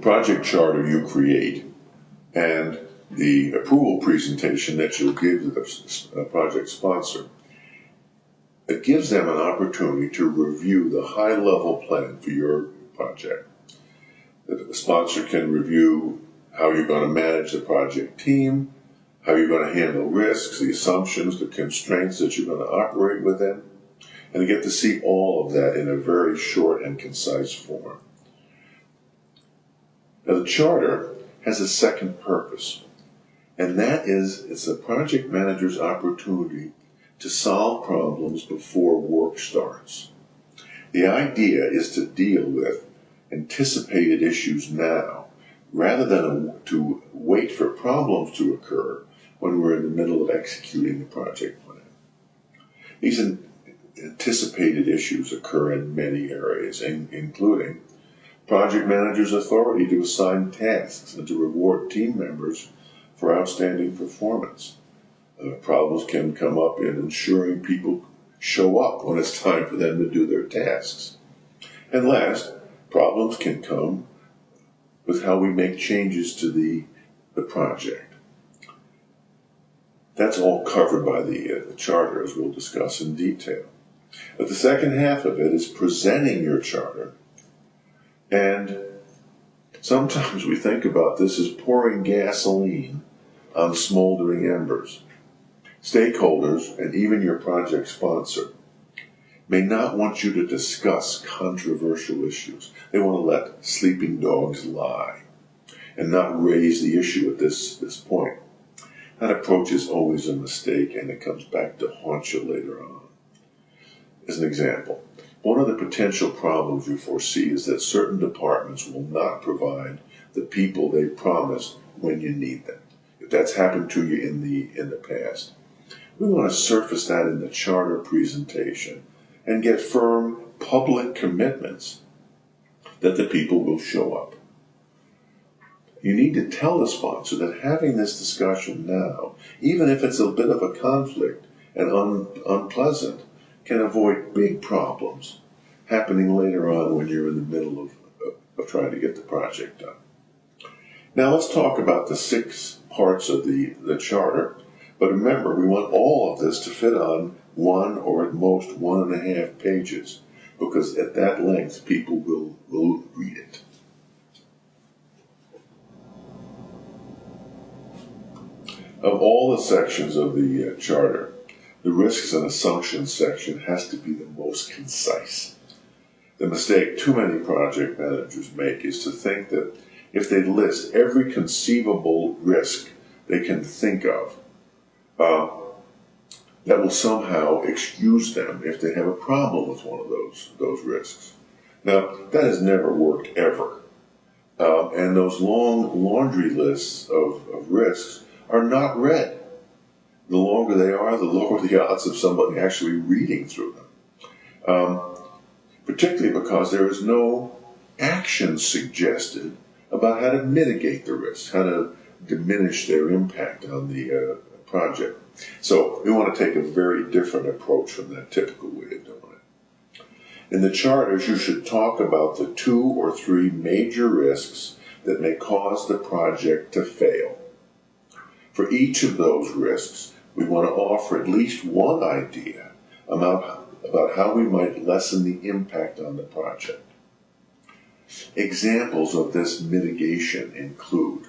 project charter you create and the approval presentation that you'll give to the project sponsor, it gives them an opportunity to review the high-level plan for your project. The sponsor can review how you're going to manage the project team, how you're going to handle risks, the assumptions, the constraints that you're going to operate within, and you get to see all of that in a very short and concise form. Now, the charter has a second purpose, and that is it's the project manager's opportunity to solve problems before work starts. The idea is to deal with anticipated issues now, rather than to wait for problems to occur when we're in the middle of executing the project plan. These anticipated issues occur in many areas, including project managers' authority to assign tasks and to reward team members for outstanding performance. Problems can come up in ensuring people show up when it's time for them to do their tasks. And last, problems can come with how we make changes to the project. That's all covered by the charter, as we'll discuss in detail. But the second half of it is presenting your charter, and sometimes we think about this as pouring gasoline on smoldering embers. Stakeholders, and even your project sponsor, may not want you to discuss controversial issues. They want to let sleeping dogs lie and not raise the issue at this point. That approach is always a mistake, and it comes back to haunt you later on. As an example, one of the potential problems you foresee is that certain departments will not provide the people they promised when you need them. If that's happened to you in the past, we want to surface that in the charter presentation and get firm public commitments that the people will show up. You need to tell the sponsor that having this discussion now, even if it's a bit of a conflict and unpleasant, can avoid big problems happening later on when you're in the middle of trying to get the project done. Now let's talk about the 6 parts of the charter. But remember, we want all of this to fit on 1 or at most 1.5 pages, because at that length, people will read it. Of all the sections of the charter, the risks and assumptions section has to be the most concise. The mistake too many project managers make is to think that if they list every conceivable risk they can think of, that will somehow excuse them if they have a problem with one of those risks. Now, that has never worked ever. And those long laundry lists of risks are not read. The longer they are, the lower the odds of somebody actually reading through them. Particularly because there is no action suggested about how to mitigate the risks, how to diminish their impact on the project. So we want to take a very different approach from that typical way of doing it. In the charters, you should talk about the 2 or 3 major risks that may cause the project to fail. For each of those risks, we want to offer at least one idea about how we might lessen the impact on the project. Examples of this mitigation include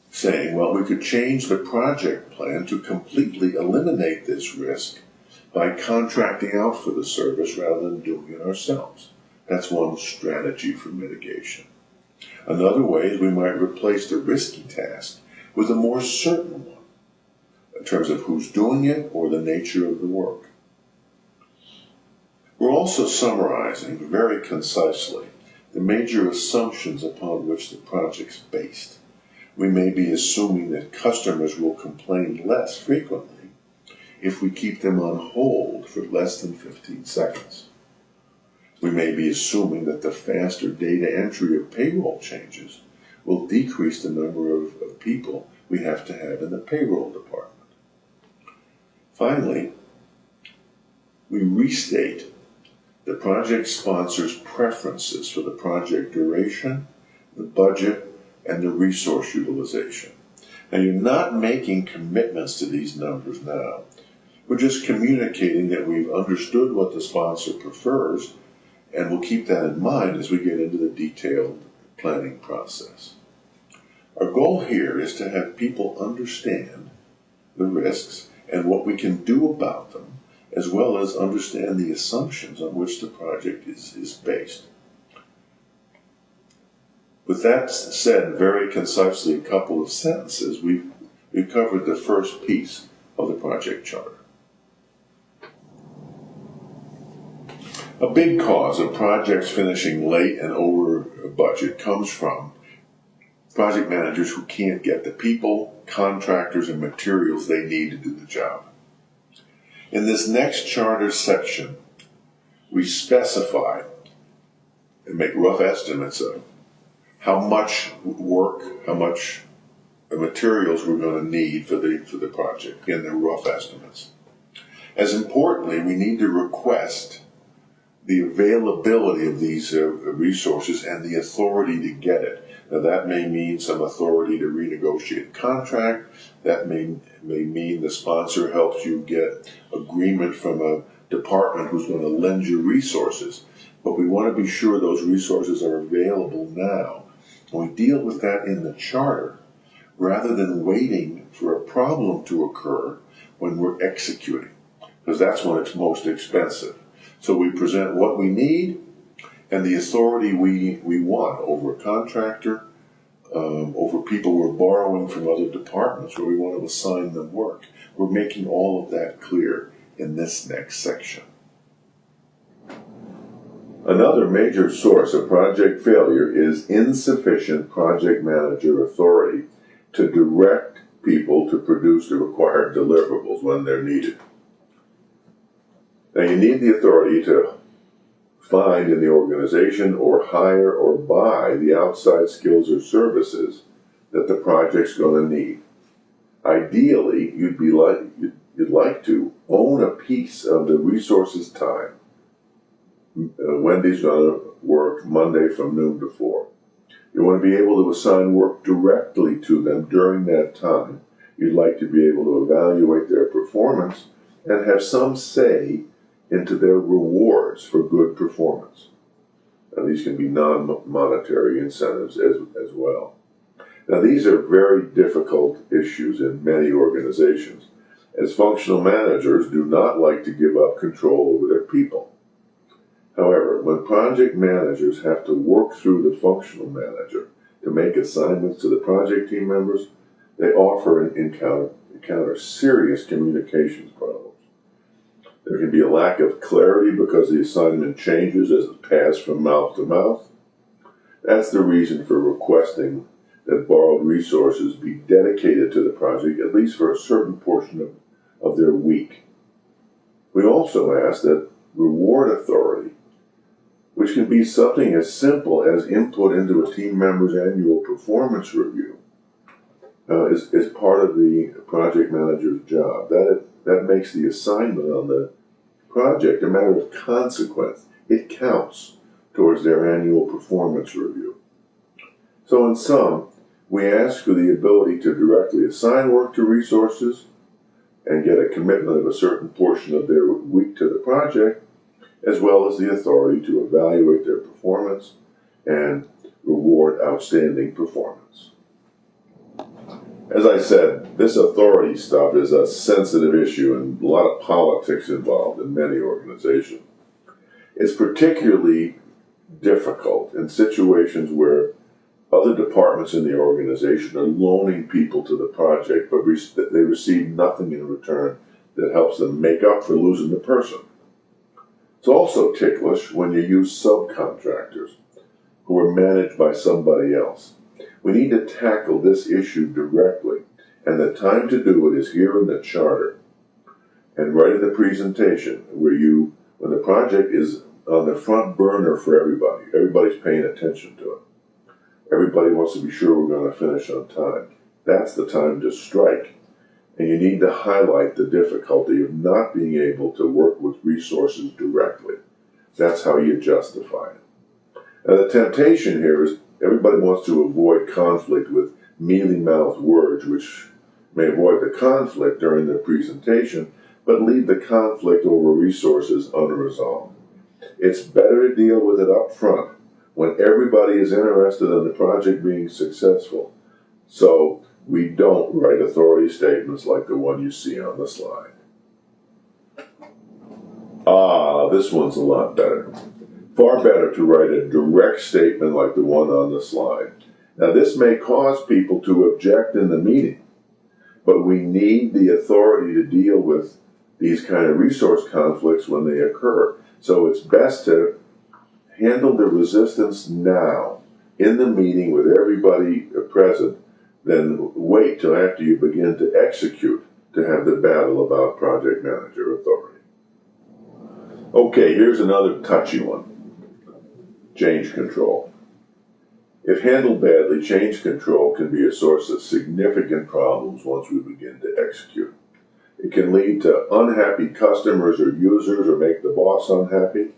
saying, well, we could change the project plan to completely eliminate this risk by contracting out for the service rather than doing it ourselves. That's one strategy for mitigation. Another way is we might replace the risky task with a more certain one in terms of who's doing it or the nature of the work. We're also summarizing very concisely the major assumptions upon which the project's based. We may be assuming that customers will complain less frequently if we keep them on hold for less than 15 seconds. We may be assuming that the faster data entry of payroll changes will decrease the number of people we have to have in the payroll department. Finally, we restate the project sponsor's preferences for the project duration, the budget, and the resource utilization. Now, you're not making commitments to these numbers now. We're just communicating that we've understood what the sponsor prefers, and we'll keep that in mind as we get into the detailed planning process. Our goal here is to have people understand the risks and what we can do about them, as well as understand the assumptions on which the project is based. With that said, very concisely, a couple of sentences, we've covered the first piece of the project charter. A big cause of projects finishing late and over budget comes from project managers who can't get the people, contractors, and materials they need to do the job. In this next charter section, we specify and make rough estimates of how much work, how much materials we're going to need for the project in the rough estimates. As importantly, we need to request the availability of these resources and the authority to get it. Now that may mean some authority to renegotiate a contract. That may mean the sponsor helps you get agreement from a department who's going to lend you resources. But we want to be sure those resources are available now. And we deal with that in the charter rather than waiting for a problem to occur when we're executing, because that's when it's most expensive. So we present what we need and the authority we want over a contractor, over people we're borrowing from other departments where we want to assign them work. We're making all of that clear in this next section. Another major source of project failure is insufficient project manager authority to direct people to produce the required deliverables when they're needed. Now, you need the authority to find in the organization or hire or buy the outside skills or services that the project's going to need. Ideally, you'd like to own a piece of the resource's time. Wendy's going to work Monday from noon to 4. You want to be able to assign work directly to them during that time. You'd like to be able to evaluate their performance and have some say into their rewards for good performance. Now, these can be non-monetary incentives as well. Now, these are very difficult issues in many organizations, as functional managers do not like to give up control over their people. However, when project managers have to work through the functional manager to make assignments to the project team members, they often encounter serious communications problems. There can be a lack of clarity because the assignment changes as it passes from mouth to mouth. That's the reason for requesting that borrowed resources be dedicated to the project, at least for a certain portion of their week. We also ask that reward authority, which can be something as simple as input into a team member's annual performance review, is part of the project manager's job. That makes the assignment on the project a matter of consequence. It counts towards their annual performance review. So in sum, we ask for the ability to directly assign work to resources and get a commitment of a certain portion of their week to the project, as well as the authority to evaluate their performance and reward outstanding performance. As I said, this authority stuff is a sensitive issue and a lot of politics involved in many organizations. It's particularly difficult in situations where other departments in the organization are loaning people to the project, but they receive nothing in return that helps them make up for losing the person. It's also ticklish when you use subcontractors who are managed by somebody else. We need to tackle this issue directly, and the time to do it is here in the charter. And right in the presentation, when the project is on the front burner for everybody, everybody's paying attention to it. Everybody wants to be sure we're going to finish on time. That's the time to strike. And you need to highlight the difficulty of not being able to work with resources directly. That's how you justify it. Now, the temptation here is Everybody wants to avoid conflict with mealy-mouthed words, which may avoid the conflict during the presentation, but leave the conflict over resources unresolved. It's better to deal with it up front when everybody is interested in the project being successful. So we don't write authority statements like the one you see on the slide. This one's a lot better. Far better to write a direct statement like the one on the slide. Now this may cause people to object in the meeting, but we need the authority to deal with these kind of resource conflicts when they occur. So it's best to handle the resistance now in the meeting with everybody present, then wait till after you begin to execute to have the battle about project manager authority. Okay, here's another touchy one. Change control. If handled badly, change control can be a source of significant problems once we begin to execute. It can lead to unhappy customers or users or make the boss unhappy.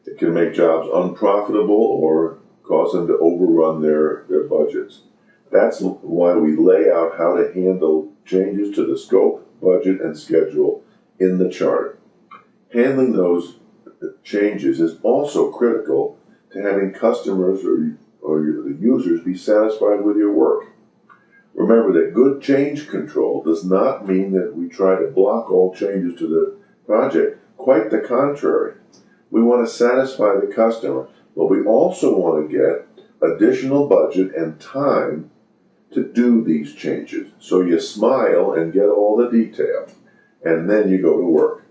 It can make jobs unprofitable or cause them to overrun their budgets. That's why we lay out how to handle changes to the scope, budget, and schedule in the chart. Handling those changes is also critical to having customers or the users be satisfied with your work. Remember that good change control does not mean that we try to block all changes to the project. Quite the contrary. We want to satisfy the customer, but we also want to get additional budget and time to do these changes. So you smile and get all the detail, and then you go to work.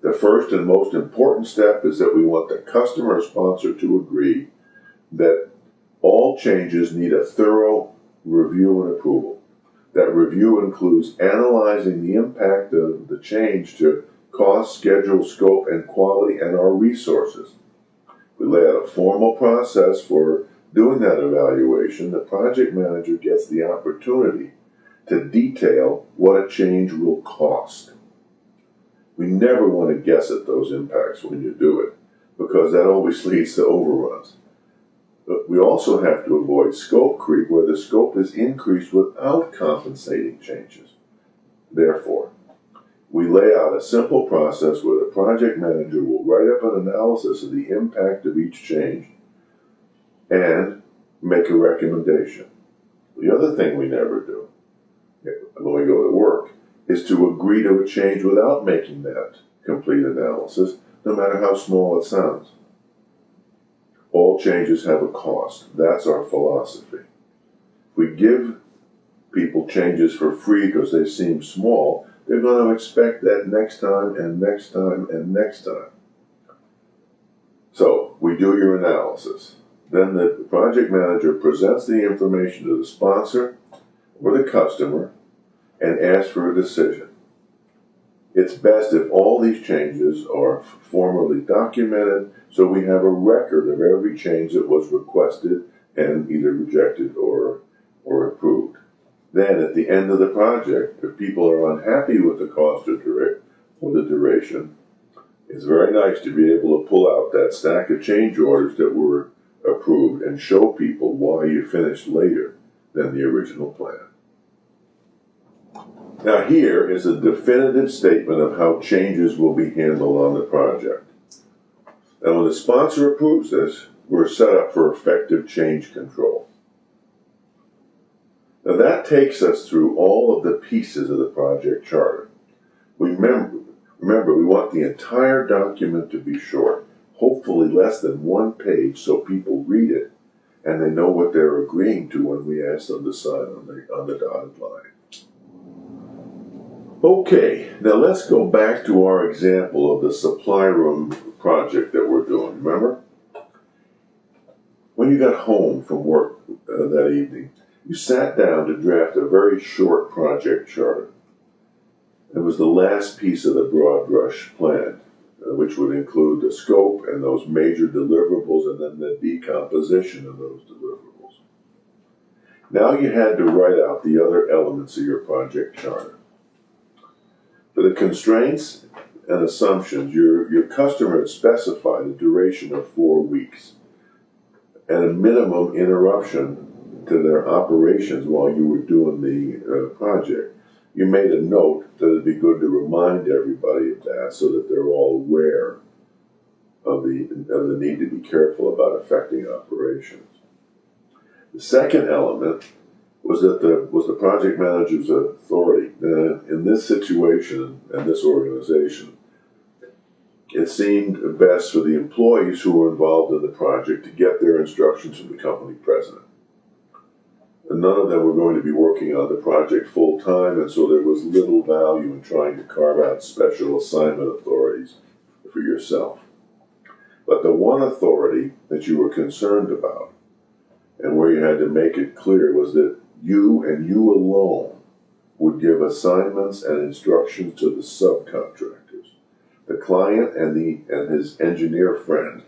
The first and most important step is that we want the customer or sponsor to agree that all changes need a thorough review and approval. That review includes analyzing the impact of the change to cost, schedule, scope, and quality, and our resources. We lay out a formal process for doing that evaluation. The project manager gets the opportunity to detail what a change will cost. We never want to guess at those impacts when you do it, because that always leads to overruns. But we also have to avoid scope creep, where the scope is increased without compensating changes. Therefore, we lay out a simple process where the project manager will write up an analysis of the impact of each change and make a recommendation. The other thing we never do when we go to work is to agree to a change without making that complete analysis, no matter how small it sounds. All changes have a cost. That's our philosophy. If we give people changes for free because they seem small, they're going to expect that next time and next time and next time. So we do your analysis. Then the project manager presents the information to the sponsor or the customer and asks for a decision. It's best if all these changes are formally documented so we have a record of every change that was requested and either rejected or approved. Then at the end of the project, if people are unhappy with the cost or the duration, it's very nice to be able to pull out that stack of change orders that were approved and show people why you finished later than the original plan. Now here is a definitive statement of how changes will be handled on the project. And when the sponsor approves this, we're set up for effective change control. Now that takes us through all of the pieces of the project charter. Remember, we want the entire document to be short, hopefully less than 1 page, so people read it and they know what they're agreeing to when we ask them to sign on the dotted line. Okay, now let's go back to our example of the supply room project that we're doing. Remember? When you got home from work that evening, you sat down to draft a very short project charter. It was the last piece of the broad brush plan, which would include the scope and those major deliverables and then the decomposition of those deliverables. Now you had to write out the other elements of your project charter. For the constraints and assumptions, your customer had specified a duration of 4 weeks. and a minimum interruption to their operations while you were doing the project. You made a note that it'd be good to remind everybody of that so that they're all aware of the need to be careful about affecting operations. The second element was the project manager's authority. In this situation and this organization, it seemed best for the employees who were involved in the project to get their instructions from the company president. And none of them were going to be working on the project full time, and so there was little value in trying to carve out special assignment authorities for yourself. But the one authority that you were concerned about, and where you had to make it clear, was that you and you alone would give assignments and instructions to the subcontractors. The client and his engineer friend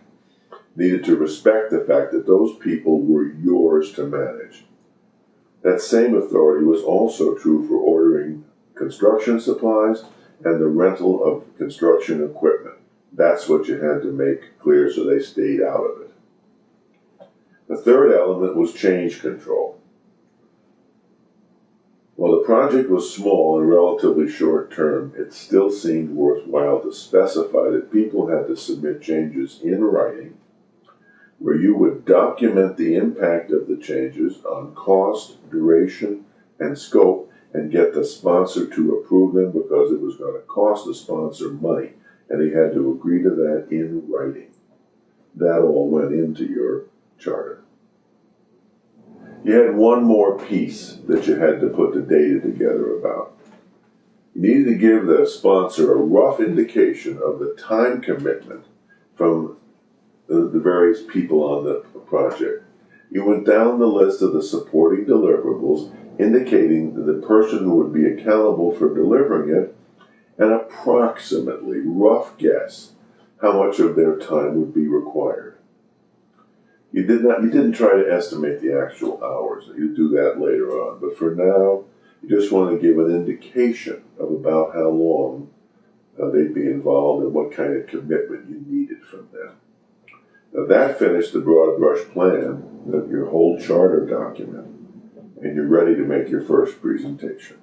needed to respect the fact that those people were yours to manage. That same authority was also true for ordering construction supplies and the rental of construction equipment. That's what you had to make clear so they stayed out of it. The third element was change control. While the project was small and relatively short term, it still seemed worthwhile to specify that people had to submit changes in writing, where you would document the impact of the changes on cost, duration, and scope, and get the sponsor to approve them because it was going to cost the sponsor money, and he had to agree to that in writing. That all went into your charter. You had one more piece that you had to put the data together about. You needed to give the sponsor a rough indication of the time commitment from the various people on the project. You went down the list of the supporting deliverables, indicating the person who would be accountable for delivering it, and approximately, rough guess, how much of their time would be required. You didn't try to estimate the actual hours. You do that later on. But for now, you just want to give an indication of about how long they'd be involved and what kind of commitment you needed from them. Now that finished the broad brush plan, your whole charter document, and you're ready to make your first presentation.